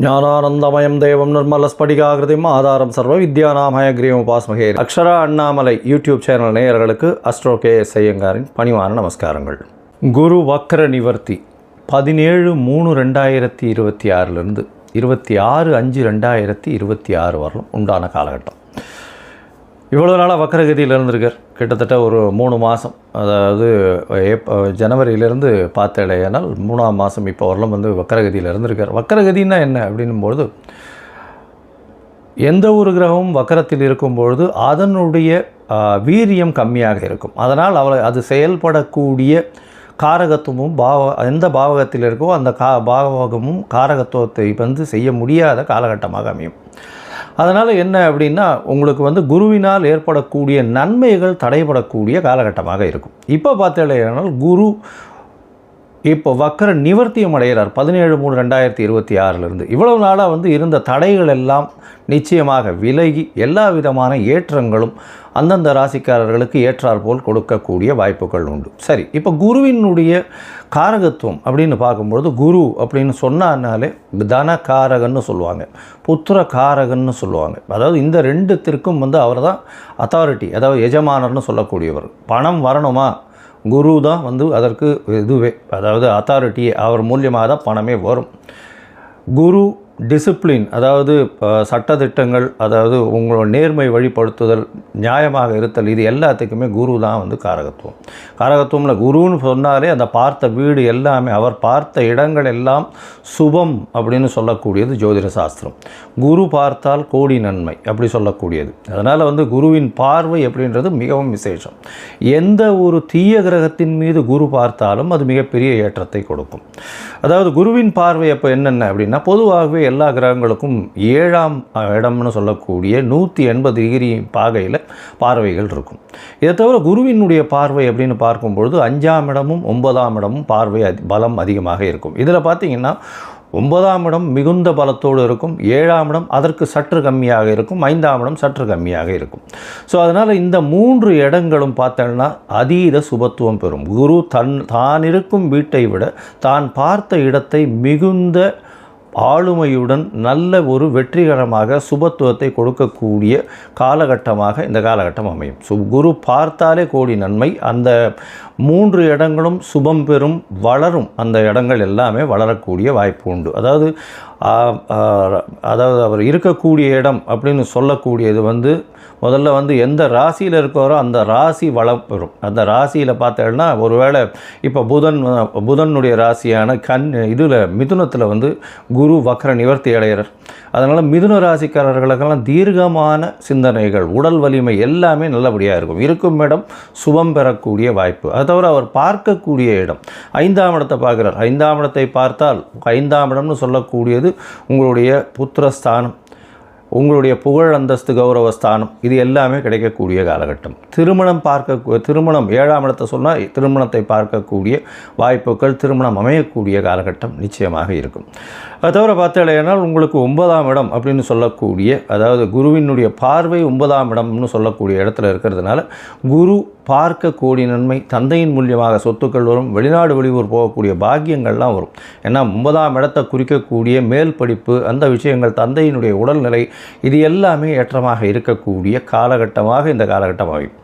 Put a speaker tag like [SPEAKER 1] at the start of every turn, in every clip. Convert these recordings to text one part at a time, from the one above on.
[SPEAKER 1] ஞானானந்தமயம் தேவம் நிர்மலஸ்படிகாகிருதிம் ஆதாரம் சர்வ வித்யாநாமயக்ரீவம் உபாஸ்மகே. அக்ஷரா அண்ணாமலை யூடியூப் சேனல் நேயர்களுக்கு அஸ்ட்ரோ KS ஐயங்காரின் பணிவான நமஸ்காரங்கள். குரு வக்ர நிவர்த்தி 17/3/2026 26/5/2026 வரலும் உண்டான காலகட்டம். இவ்வளோ நாளாக வக்கரகதியில் இருந்திருக்கார். கிட்டத்தட்ட ஒரு 3 மாதம், அதாவது ஜனவரியிலேருந்து பார்த்தேனால் 3ஆம் மாதம் இப்போ வரலும் வக்கரகதியில் இருந்திருக்கார். வக்கரகதின்னா என்ன அப்படின்னும்பொழுது, எந்த ஒரு கிரகமும் வக்கரத்தில் இருக்கும்பொழுது அதனுடைய வீரியம் கம்மியாக இருக்கும். அதனால் அது செயல்படக்கூடிய காரகத்துவமும் எந்த பாவகத்தில் இருக்கோ அந்த பாவகமும் காரகத்துவத்தை செய்ய முடியாத காலகட்டமாக அமையும். அதனால் என்ன அப்படின்னா, உங்களுக்கு குருவினால் ஏற்படக்கூடிய நன்மைகள் தடைபடக்கூடிய காலகட்டமாக இருக்கும். இப்போ பார்த்தீங்கன்னா குரு இப்போ வக்கர நிவர்த்தியம் அடைகிறார் 17/3/2026 இவ்வளவு நாளாக இருந்த தடைகள் எல்லாம் நிச்சயமாக விலகி எல்லா விதமான ஏற்றங்களும் அந்தந்த ராசிக்காரர்களுக்கு ஏற்றாற்போல் கொடுக்கக்கூடிய வாய்ப்புகள் உண்டு. சரி, இப்போ குருவினுடைய காரகத்துவம் அப்படின்னு பார்க்கும்பொழுது, குரு அப்படின்னு சொன்னாலே தனகாரகன்னு சொல்லுவாங்க, புத்திர காரகன்னு சொல்லுவாங்க. அதாவது இந்த ரெண்டுத்திற்கும் அவர் தான் அத்தாரிட்டி, அதாவது எஜமானர்னு சொல்லக்கூடியவர். பணம் வரணுமா, குரு தான் அதற்கு இதுவே, அதாவது அத்தாரிட்டியே, அவர் மூலியமாக தான் பணமே வரும். குரு டிசிப்ளின், அதாவது சட்டத்திட்டங்கள், அதாவது உங்களோட நேர்மை வழிபடுத்துதல், நியாயமாக இருத்தல், இது எல்லாத்துக்குமே குரு தான் காரகத்துவம். காரகத்துவம்ல குருன்னு சொன்னாலே அந்த பார்த்த வீடு எல்லாமே, அவர் பார்த்த இடங்கள் எல்லாம் சுபம் அப்படின்னு சொல்லக்கூடியது ஜோதிட சாஸ்திரம். குரு பார்த்தால் கோடி நன்மை அப்படி சொல்லக்கூடியது. அதனால் குருவின் பார்வை அப்படின்றது மிகவும் விசேஷம். எந்த ஒரு தீய கிரகத்தின் மீது குரு பார்த்தாலும் அது மிகப்பெரிய ஏற்றத்தை கொடுக்கும். அதாவது குருவின் பார்வை அப்போ என்னென்ன அப்படின்னா, பொதுவாகவே எல்லா கிரகங்களுக்கும் 7ஆம் இடம்னு சொல்லக்கூடிய 180 டிகிரி பாகையில் பார்வைகள் இருக்கும். இதை தவிர குருவினுடைய பார்வை அப்படின்னு பார்க்கும்பொழுது 5ஆம் இடமும் 9ஆம் இடமும் பார்வை பலம் அதிகமாக இருக்கும். இதில் பார்த்திங்கன்னா 9ஆம் இடம் மிகுந்த பலத்தோடு இருக்கும், 7ஆம் இடம் அதற்கு சற்று கம்மியாக இருக்கும், 5ஆம் இடம் சற்று கம்மியாக இருக்கும். ஸோ அதனால் இந்த 3 இடங்களும் பார்த்தோன்னா அதீத சுபத்துவம் பெறும். குரு தான் இருக்கும் வீட்டை விட தான் பார்த்த இடத்தை மிகுந்த ஆளுமையுடன் நல்ல ஒரு வெற்றிகரமாக சுபத்துவத்தை கொடுக்கக்கூடிய காலகட்டமாக இந்த காலகட்டம் அமையும். குரு பார்த்தாலே கோடி நன்மை. அந்த 3 இடங்களும் சுபம் பெறும், வளரும். அந்த இடங்கள் எல்லாமே வளரக்கூடிய வாய்ப்பு உண்டு. அதாவது அவர் இருக்கக்கூடிய இடம் அப்படின்னு சொல்லக்கூடியது முதல்ல எந்த ராசியில் இருக்கிறோ அந்த ராசி வளம் பெறும். அந்த ராசியில் பார்த்தேன்னா, ஒருவேளை இப்போ புதனுடைய ராசியான மிதுனத்தில் குரு வக்ர நிவர்த்தி அடைகிறார். அதனால் மிதுன ராசிக்காரர்களுக்கெல்லாம் தீர்க்கமான சிந்தனைகள், உடல் வலிமை எல்லாமே நல்லபடியாக இருக்கும். இருக்கும் இடம் சுபம் பெறக்கூடிய வாய்ப்பு. அது தவிர அவர் பார்க்கக்கூடிய இடம் 5ஆம் இடத்தை பார்க்குறார். 5ஆம் இடத்தை பார்த்தால் 5ஆம் இடம்னு சொல்லக்கூடியது உங்களுடைய புத்திரஸ்தானம், உங்களுடைய புகழ் அந்தஸ்து கௌரவஸ்தானம், இது எல்லாமே கிடைக்கக்கூடிய காலகட்டம். திருமணம் 7ஆம் இடத்தை சொன்னால் திருமணத்தை பார்க்கக்கூடிய வாய்ப்புகள், திருமணம் அமையக்கூடிய காலகட்டம் நிச்சயமாக இருக்கும். அது தவிர பார்த்தீங்கன்னா உங்களுக்கு 9ஆம் இடம் அப்படின்னு சொல்லக்கூடிய, அதாவது குருவினுடைய பார்வை 9ஆம் இடம்னு சொல்லக்கூடிய இடத்துல இருக்கிறதுனால குரு பார்க்க கோடி நன்மை, தந்தையின் மூலியமாக சொத்துக்கள் வரும், வெளிநாடு வெளியூர் போகக்கூடிய பாக்கியங்கள்லாம் வரும். ஏன்னா 9ஆம் இடத்தை குறிக்கக்கூடிய மேல் படிப்பு, அந்த விஷயங்கள், தந்தையினுடைய உடல்நிலை, இது எல்லாமே ஏற்றமாக இருக்கக்கூடிய காலகட்டமாக இந்த காலகட்டம் அமையும்.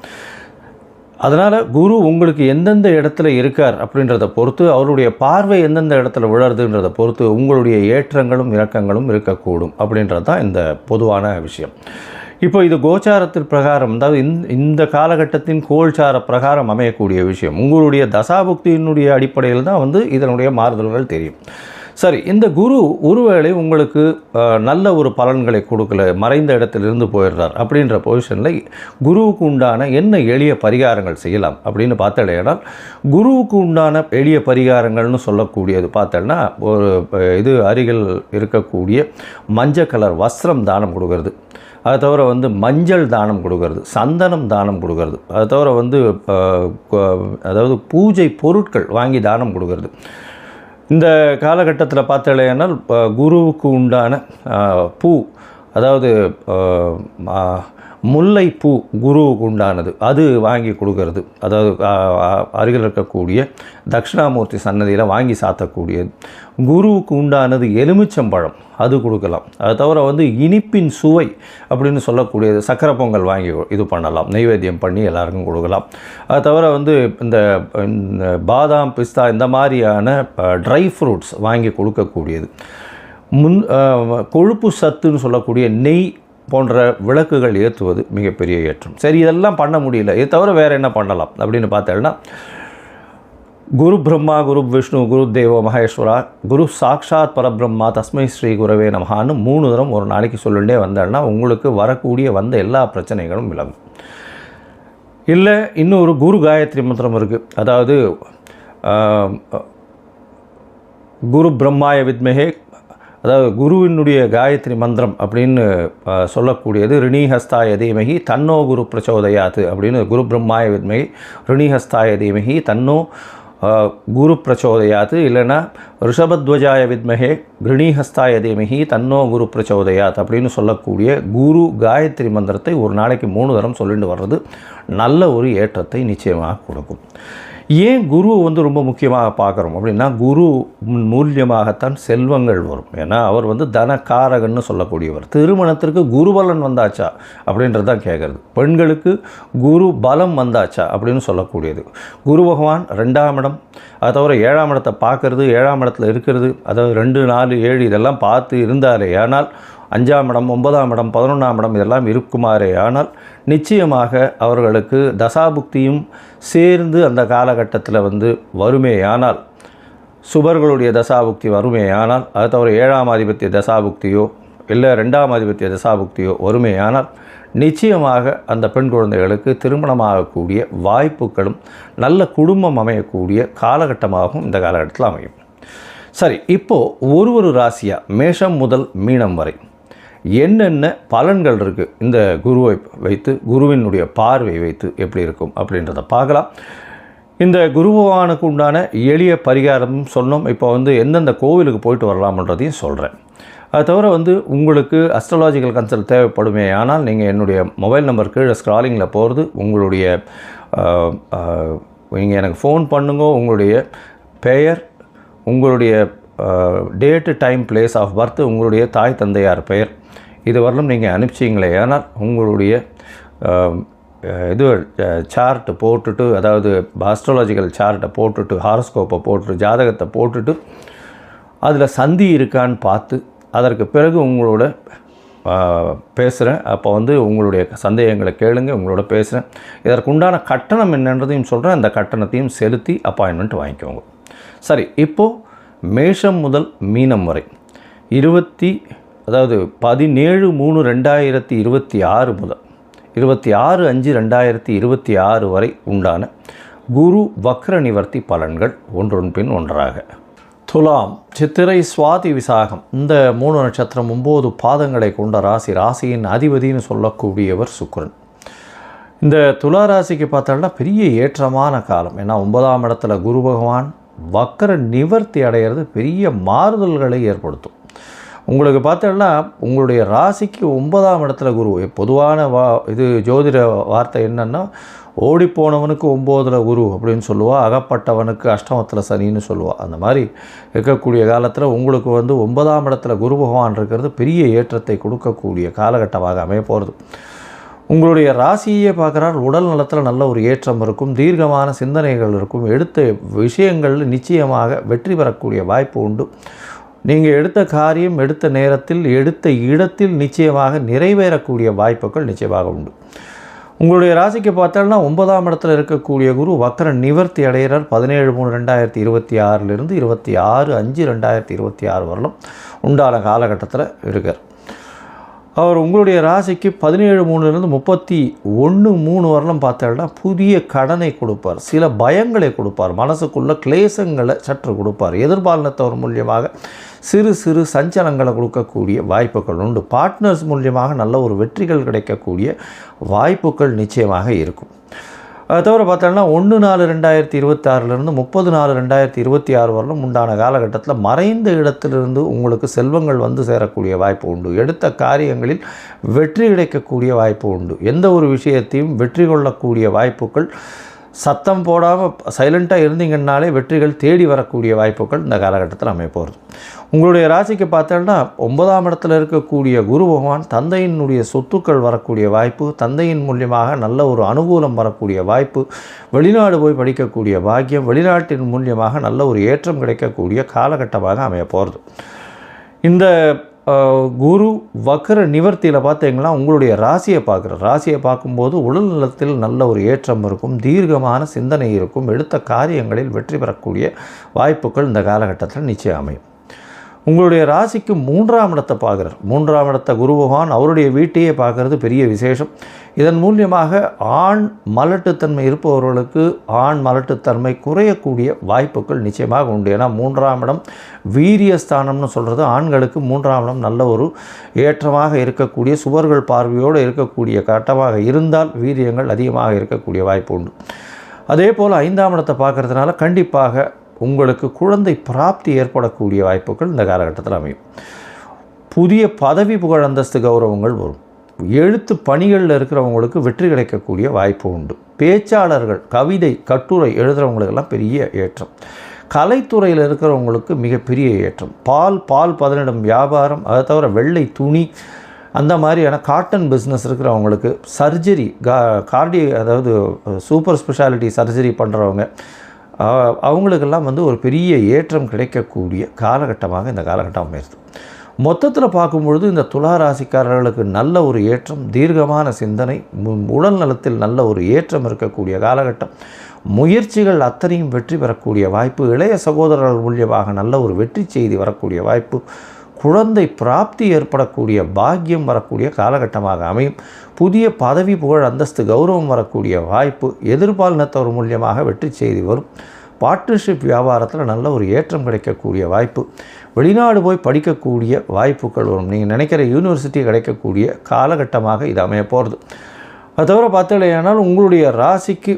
[SPEAKER 1] அதனால் குரு உங்களுக்கு எந்தெந்த இடத்துல இருக்கார் அப்படின்றத பொறுத்து, அவருடைய பார்வை எந்தெந்த இடத்துல விழறதுன்றதை பொறுத்து உங்களுடைய ஏற்றங்களும் இறக்கங்களும் இருக்கக்கூடும் அப்படின்றது தான் இந்த பொதுவான விஷயம். இப்போ இது கோச்சாரத்தில் பிரகாரம், அதாவது இந்த காலகட்டத்தின் கோல்சார பிரகாரம் அமையக்கூடிய விஷயம். உங்களுடைய தசாபுக்தியினுடைய அடிப்படையில் தான் இதனுடைய மாறுதல்கள் தெரியும். சரி, இந்த குரு ஒருவேளை உங்களுக்கு நல்ல ஒரு பலன்களை கொடுக்கல, மறைந்த இடத்திலிருந்து போயிடுறார் அப்படின்ற பொசிஷனில் குருவுக்கு உண்டான என்ன எளிய பரிகாரங்கள் செய்யலாம் அப்படின்னு பார்த்தேன்னா, குருவுக்கு உண்டான எளிய பரிகாரங்கள்னு சொல்லக்கூடியது பார்த்தேன்னா, ஒரு அருகில் இருக்கக்கூடிய மஞ்சள் கலர் வஸ்திரம் தானம் கொடுக்கறது, அது தவிர மஞ்சள் தானம் கொடுக்கறது, சந்தனம் தானம் கொடுக்கறது, அது தவிர அதாவது பூஜை பொருட்கள் வாங்கி தானம் கொடுக்கறது. இந்த காலகட்டத்தில் பார்த்தீங்கன்னா குருவுக்கு உண்டான பூ, அதாவது முல்லைப்பூ குருவுக்கு உண்டானது அது வாங்கி கொடுக்கறது, அதாவது அருகில் இருக்கக்கூடிய தட்சிணாமூர்த்தி சன்னதியில் வாங்கி சாத்தக்கூடியது. குருவுக்கு உண்டானது எலுமிச்சம்பழம், அது கொடுக்கலாம். அது தவிர இனிப்பின் சுவை அப்படின்னு சொல்லக்கூடியது சக்கரை பொங்கல் வாங்கி இது பண்ணலாம், நைவேத்தியம் பண்ணி எல்லாருக்கும் கொடுக்கலாம். அது தவிர இந்த பாதாம் பிஸ்தா இந்த மாதிரியான ட்ரை ஃப்ரூட்ஸ் வாங்கி கொடுக்கக்கூடியது. கொழுப்பு சத்துன்னு சொல்லக்கூடிய நெய் போன்ற விளக்குகள் ஏற்றுவது மிகப்பெரிய ஏற்றம். சரி, இதெல்லாம் பண்ண முடியல, இது தவிர வேறு என்ன பண்ணலாம் அப்படின்னு பார்த்தேன்னா, குரு பிரம்மா குரு விஷ்ணு குரு தேவோ மகேஸ்வரா குரு சாக்ஷாத் பரபிரம்மா தஸ்மை ஸ்ரீ குரவே நமஹான்னு 3 தரம் ஒரு நாளைக்கு சொல்லிகிட்டே வந்தேன்னா உங்களுக்கு வரக்கூடிய எல்லா பிரச்சனைகளும் விலகும். இல்லை, இன்னொரு குரு காயத்ரி மந்திரம் இருக்குது. அதாவது குரு பிரம்மாய வித்மஹே, அதாவது குருவினுடைய காயத்ரி மந்திரம் அப்படின்னு சொல்லக்கூடியது ரிணிஹஸ்தாய தீமகி தன்னோ குரு பிரச்சோதயாத்து அப்படின்னு, குரு பிரம்மாய வித்மகி ரிணிஹஸ்தாய தீமகி தன்னோ குரு பிரச்சோதயாத்து, இல்லைன்னா ரிஷபத்வஜாய வித்மகே ரிணிஹஸ்தாய தீமகி தன்னோ குரு பிரச்சோதயாத் அப்படின்னு சொல்லக்கூடிய குரு காயத்ரி மந்திரத்தை ஒரு நாளைக்கு 3 தரம் சொல்லிட்டு வர்றது நல்ல ஒரு ஏற்றத்தை நிச்சயமாக கொடுக்கும். ஏன் குருவை ரொம்ப முக்கியமாக பார்க்குறோம் அப்படின்னா, குரு மூலியமாகத்தான் செல்வங்கள் வரும். ஏன்னா அவர் தனக்காரகன்னு சொல்லக்கூடியவர். திருமணத்திற்கு குருபலன் வந்தாச்சா அப்படின்றது தான் கேட்குறது. பெண்களுக்கு குரு பலம் வந்தாச்சா அப்படின்னு சொல்லக்கூடியது. குரு பகவான் 2ஆம் இடம், அது தவிர 7ஆம் இடத்தை பார்க்கறது, 7ஆம் இடத்துல இருக்கிறது, அதாவது 2, 4, 7 இதெல்லாம் பார்த்து இருந்தாரே ஆனால் 5ஆம் இடம் 9ஆம் இடம் 11ஆம் இடம் இதெல்லாம் இருக்குமாறே ஆனால் நிச்சயமாக அவர்களுக்கு தசாபுக்தியும் சேர்ந்து அந்த காலகட்டத்தில் வருமேயானால், சுபர்களுடைய தசாபுக்தி வருமேயானால், அது தவிர 7ஆம் ஆதிபத்திய தசாபுக்தியோ இல்லை 2ஆம் ஆதிபத்திய தசாபுக்தியோ வருமேயானால் நிச்சயமாக அந்த பெண் குழந்தைகளுக்கு திருமணமாகக்கூடிய வாய்ப்புகளும் நல்ல குடும்பம் அமையக்கூடிய காலகட்டமாகவும் இந்த காலகட்டத்தில் அமையும். சரி, இப்போது ஒரு ராசியாக மேஷம் முதல் மீனம் வரை என்னென்ன பலன்கள் இருக்குது இந்த குருவை வைத்து, குருவினுடைய பார்வை வைத்து எப்படி இருக்கும் அப்படின்றத பார்க்கலாம். இந்த குரு பகவானுக்கு உண்டான எளிய பரிகாரம் சொன்னோம். இப்போ எந்தெந்த கோவிலுக்கு போயிட்டு வரலாம்ன்றதையும் சொல்கிறேன். அது தவிர உங்களுக்கு அஸ்ட்ராலாஜிக்கல் கன்சல்ட் தேவைப்படுமே ஆனால் நீங்கள் என்னுடைய மொபைல் நம்பர் கீழே ஸ்க்ராலிங்கில் போகிறது, உங்களுடைய நீங்கள் எனக்கு ஃபோன் பண்ணுங்க, உங்களுடைய பெயர், உங்களுடைய date time place of birth, உங்களுடைய தாய் தந்தையார் பெயர், இது வரலும் நீங்கள் அனுப்பிச்சிங்களே ஆனால் உங்களுடைய இது சார்ட்டு போட்டுட்டு, அதாவது ஆஸ்ட்ராலஜிக்கல் சார்ட்டை போட்டுட்டு, ஹாரோஸ்கோப்பை போட்டுட்டு, ஜாதகத்தை போட்டுட்டு அதில் சந்தி இருக்கான்னு பார்த்து அதற்கு பிறகு உங்களோட பேசுகிறேன். அப்போ உங்களுடைய சந்தேகங்களை கேளுங்க, உங்களோட பேசுகிறேன். இதற்குண்டான கட்டணம் என்னன்றதையும் சொல்கிறேன். அந்த கட்டணத்தையும் செலுத்தி அப்பாயின்மெண்ட் வாங்கிக்கோங்க. சரி, இப்போது மேஷம் முதல் மீனம் வரை 17/3/2026 முதல் 26/5/2026 வரை உண்டான குரு வக்ர நிவர்த்தி பலன்கள் ஒன்றொன் பின் ஒன்றாக. துலாம், சித்திரை, சுவாதி, விசாகம் இந்த 3 நட்சத்திரம் 9 பாதங்களை கொண்ட ராசி. ராசியின் அதிபதினு சொல்லக்கூடியவர் சுக்கிரன். இந்த துலா ராசிக்கு பார்த்தோம்னா பெரிய ஏற்றமான காலம். ஏன்னா 9ஆம் இடத்துல குரு பகவான் வக்கர நிவர்த்தி அடைகிறது பெரிய மாறுதல்களை ஏற்படுத்தும். உங்களுக்கு பார்த்தோம்னா உங்களுடைய ராசிக்கு 9ஆம் இடத்துல குரு. பொதுவான இது ஜோதிட வார்த்தை என்னென்னா, ஓடிப்போனவனுக்கு 9ல் குரு அப்படின்னு சொல்லுவாள், அகப்பட்டவனுக்கு அஷ்டமத்தில் சனின்னு சொல்லுவாள். அந்த மாதிரி இருக்கக்கூடிய காலத்தில் உங்களுக்கு 9ஆம் இடத்துல குரு பகவான் இருக்கிறது பெரிய ஏற்றத்தை கொடுக்கக்கூடிய காலகட்டமாக அமைய போகிறது. உங்களுடைய ராசியே பார்க்குறால் உடல் நலத்தில் நல்ல ஒரு ஏற்றம் இருக்கும், தீர்க்கமான சிந்தனைகள் இருக்கும், எடுத்த விஷயங்கள் நிச்சயமாக வெற்றி பெறக்கூடிய வாய்ப்பு உண்டு. நீங்கள் எடுத்த காரியம் எடுத்த நேரத்தில் எடுத்த இடத்தில் நிச்சயமாக நிறைவேறக்கூடிய வாய்ப்புகள் நிச்சயமாக உண்டு. உங்களுடைய ராசிக்கு பார்த்தோம்னா 9ஆம் இடத்துல இருக்கக்கூடிய குரு வக்ர நிவர்த்தி அடைகிறார் 17/3/2026 26/5/2026 வரலும் உண்டான காலகட்டத்தில் இருக்கார். அவர் உங்களுடைய ராசிக்கு 17/3 31/3 வரலும் பார்த்தோம்னா புதிய கடனை கொடுப்பார், சில பயங்களை கொடுப்பார், மனசுக்குள்ள கிளேசங்களை சற்று கொடுப்பார், எதிர்பாலினத்தவர் மூலியமாக சிறு சிறு சஞ்சலங்களை கொடுக்கக்கூடிய வாய்ப்புகள் உண்டு. பார்ட்னர்ஸ் மூலியமாக நல்ல ஒரு வெற்றிகள் கிடைக்கக்கூடிய வாய்ப்புகள் நிச்சயமாக இருக்கும். அதை தவிர பார்த்தோம்னா 1/4/2026 30/4/2026 வரலும் உண்டான காலகட்டத்தில் மறைந்த இடத்திலிருந்து உங்களுக்கு செல்வங்கள் வந்து சேரக்கூடிய வாய்ப்பு உண்டு. எடுத்த காரியங்களில் வெற்றி கிடைக்கக்கூடிய வாய்ப்பு உண்டு. எந்த ஒரு விஷயத்தையும் வெற்றி கொள்ளக்கூடிய வாய்ப்புகள், சத்தம் போடாமல் சைலண்ட்டாக இருந்தீங்கன்னாலே வெற்றிகள் தேடி வரக்கூடிய வாய்ப்புகள் இந்த காலகட்டத்தில் அமைப்போகிறது. உங்களுடைய ராசிக்கு பார்த்தோன்னா 9ஆம் இடத்துல இருக்கக்கூடிய குரு பகவான் தந்தையினுடைய சொத்துக்கள் வரக்கூடிய வாய்ப்பு, தந்தையின் மூலியமாக நல்ல ஒரு அனுகூலம் வரக்கூடிய வாய்ப்பு, வெளிநாடு போய் படிக்கக்கூடிய பாக்கியம், வெளிநாட்டின் மூலியமாக நல்ல ஒரு ஏற்றம் கிடைக்கக்கூடிய காலகட்டமாக அமையப்போகிறது. இந்த குரு வக்ர நிவர்த்தியில் பார்த்தீங்கன்னா உங்களுடைய ராசியை பார்க்கும்போது உடல் நலத்தில் நல்ல ஒரு ஏற்றம் இருக்கும், தீர்க்கமான சிந்தனை இருக்கும், எடுத்த காரியங்களில் வெற்றி பெறக்கூடிய வாய்ப்புகள் இந்த காலகட்டத்தில் நிச்சயம் அமையும். உங்களுடைய ராசிக்கு 3ஆம் இடத்தை பார்க்குறார். 3ஆம் இடத்தை குரு பகவான் அவருடைய வீட்டையே பார்க்குறது பெரிய விசேஷம். இதன் மூலியமாக ஆண் மலட்டுத்தன்மை இருப்பவர்களுக்கு ஆண் மலட்டுத்தன்மை குறையக்கூடிய வாய்ப்புகள் நிச்சயமாக உண்டு. ஏன்னா 3ஆம் இடம் வீரியஸ்தானம்னு சொல்கிறது. ஆண்களுக்கு 3ஆம் இடம் நல்ல ஒரு ஏற்றமாக இருக்கக்கூடிய, சுவர்கள் பார்வையோடு இருக்கக்கூடிய கட்டமாக இருந்தால் வீரியங்கள் அதிகமாக இருக்கக்கூடிய வாய்ப்பு உண்டு. அதே போல் 5ஆம் இடத்தை பார்க்குறதுனால கண்டிப்பாக உங்களுக்கு குழந்தை பிராப்தி ஏற்படக்கூடிய வாய்ப்புகள் இந்த காலகட்டத்தில் அமையும். புதிய பதவி புகழ் அந்தஸ்து கௌரவங்கள் வரும். எழுத்து பணிகளில் இருக்கிறவங்களுக்கு வெற்றி கிடைக்கக்கூடிய வாய்ப்பு உண்டு. பேச்சாளர்கள், கவிதை, கட்டுரை எழுதுகிறவங்களுக்கெல்லாம் பெரிய ஏற்றம். கலைத்துறையில் இருக்கிறவங்களுக்கு மிகப்பெரிய ஏற்றம். பால் பதனிடும் வியாபாரம், அதை தவிர வெள்ளை துணி, அந்த மாதிரியான காட்டன் பிஸ்னஸ் இருக்கிறவங்களுக்கு, சர்ஜரி, அதாவது சூப்பர் ஸ்பெஷாலிட்டி சர்ஜரி பண்ணுறவங்க, அவங்களுக்கெல்லாம் வந்து ஒரு பெரிய ஏற்றம் கிடைக்கக்கூடிய காலகட்டமாக இந்த காலகட்டம் அமைகிறது. மொத்தத்தில் பார்க்கும்பொழுது இந்த துலா ராசிக்காரர்களுக்கு நல்ல ஒரு ஏற்றம், தீர்க்கமான சிந்தனை, உடல் நலத்தில் நல்ல ஒரு ஏற்றம் இருக்கக்கூடிய காலகட்டம். முயற்சிகள் அத்தனையும் வெற்றி பெறக்கூடிய வாய்ப்பு, இளைய சகோதரர்கள் மூலியமாக நல்ல ஒரு வெற்றி செய்தி வரக்கூடிய வாய்ப்பு, குழந்தை பிராப்தி ஏற்படக்கூடிய பாக்கியம் வரக்கூடிய காலகட்டமாக அமையும். புதிய பதவி புகழ் அந்தஸ்து கௌரவம் வரக்கூடிய வாய்ப்பு, எதிர்பாலினத்தவர் மூலியமாக வெற்றி செய்தி வரும். பார்ட்னர்ஷிப் வியாபாரத்தில் நல்ல ஒரு ஏற்றம் கிடைக்கக்கூடிய வாய்ப்பு, வெளிநாடு போய் படிக்கக்கூடிய வாய்ப்புகள் வரும். நீங்கள் நினைக்கிற யூனிவர்சிட்டி கிடைக்கக்கூடிய காலகட்டமாக இது அமைய போகிறது. அது தவிர பார்த்தீங்கன்னா உங்களுடைய ராசிக்கு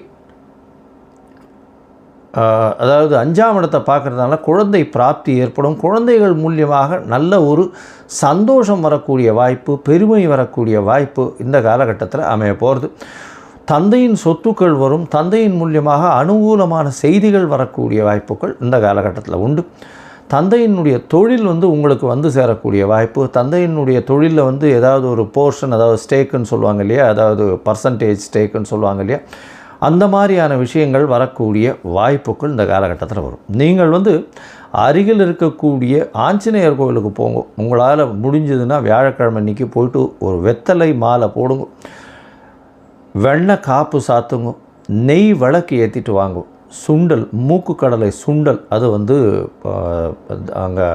[SPEAKER 1] அதாவது 5ஆம் இடத்தை பார்க்குறதுனால குழந்தை பிராப்தி ஏற்படும். குழந்தைகள் மூலியமாக நல்ல ஒரு சந்தோஷம் வரக்கூடிய வாய்ப்பு, பெருமை வரக்கூடிய வாய்ப்பு இந்த காலகட்டத்தில் அமைய போகிறது. தந்தையின் சொத்துக்கள் வரும். தந்தையின் மூலியமாக அனுகூலமான செய்திகள் வரக்கூடிய வாய்ப்புகள் இந்த காலகட்டத்தில் உண்டு. தந்தையினுடைய தொழில் வந்து உங்களுக்கு வந்து சேரக்கூடிய வாய்ப்பு, தந்தையினுடைய தொழிலில் வந்து ஏதாவது ஒரு போர்ஷன், அதாவது ஸ்டேக்குன்னு சொல்லுவாங்க இல்லையா, அதாவது பர்சன்டேஜ் ஸ்டேக்குன்னு சொல்லுவாங்க இல்லையா, அந்த மாதிரியான விஷயங்கள் வரக்கூடிய வாய்ப்புகள் இந்த காலகட்டத்தில் வரும். நீங்கள் வந்து அருகில் இருக்கக்கூடிய ஆஞ்சநேயர் கோவிலுக்கு போங்க. உங்களால் முடிஞ்சதுன்னா வியாழக்கிழமை அன்றைக்கி போயிட்டு ஒரு வெத்தலை மாலை போடுங்க, வெண்ணெய் காப்பு சாத்துங்க, நெய் விளக்கு ஏற்றிட்டு வாங்கும். சுண்டல், மூக்கு கடலை சுண்டல், அது வந்து அங்கே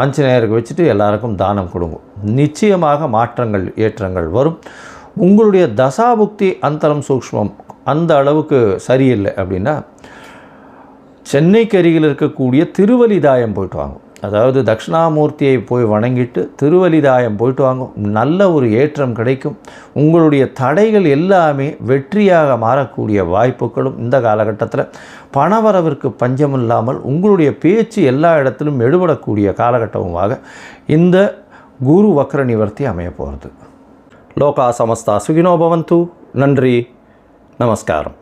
[SPEAKER 1] ஆஞ்சநேயருக்கு வச்சுட்டு எல்லாருக்கும் தானம் கொடுங்க. நிச்சயமாக மாற்றங்கள் ஏற்றங்கள் வரும். உங்களுடைய தசாபுக்தி அந்தரம் சூக்ஷ்மம் அந்த அளவுக்கு சரியில்லை அப்படின்னா சென்னைக்கு அருகில் இருக்கக்கூடிய திருவலிதாயம் போயிட்டு வாங்க. அதாவது தட்சிணாமூர்த்தியை போய் வணங்கிட்டு திருவலிதாயம் போயிட்டு வாங்க. நல்ல ஒரு ஏற்றம் கிடைக்கும். உங்களுடைய தடைகள் எல்லாமே வெற்றியாக மாறக்கூடிய வாய்ப்புகளும் இந்த காலகட்டத்தில், பணவரவிற்கு பஞ்சமில்லாமல் உங்களுடைய பேச்சு எல்லா இடத்திலும் எடுபடக்கூடிய காலகட்டமுமாக இந்த குரு வக்ர நிவர்த்தி அமைய போகிறது. லோகா சமஸ்தா சுகினோ பவந்து. நன்றி, நமஸ்காரம்.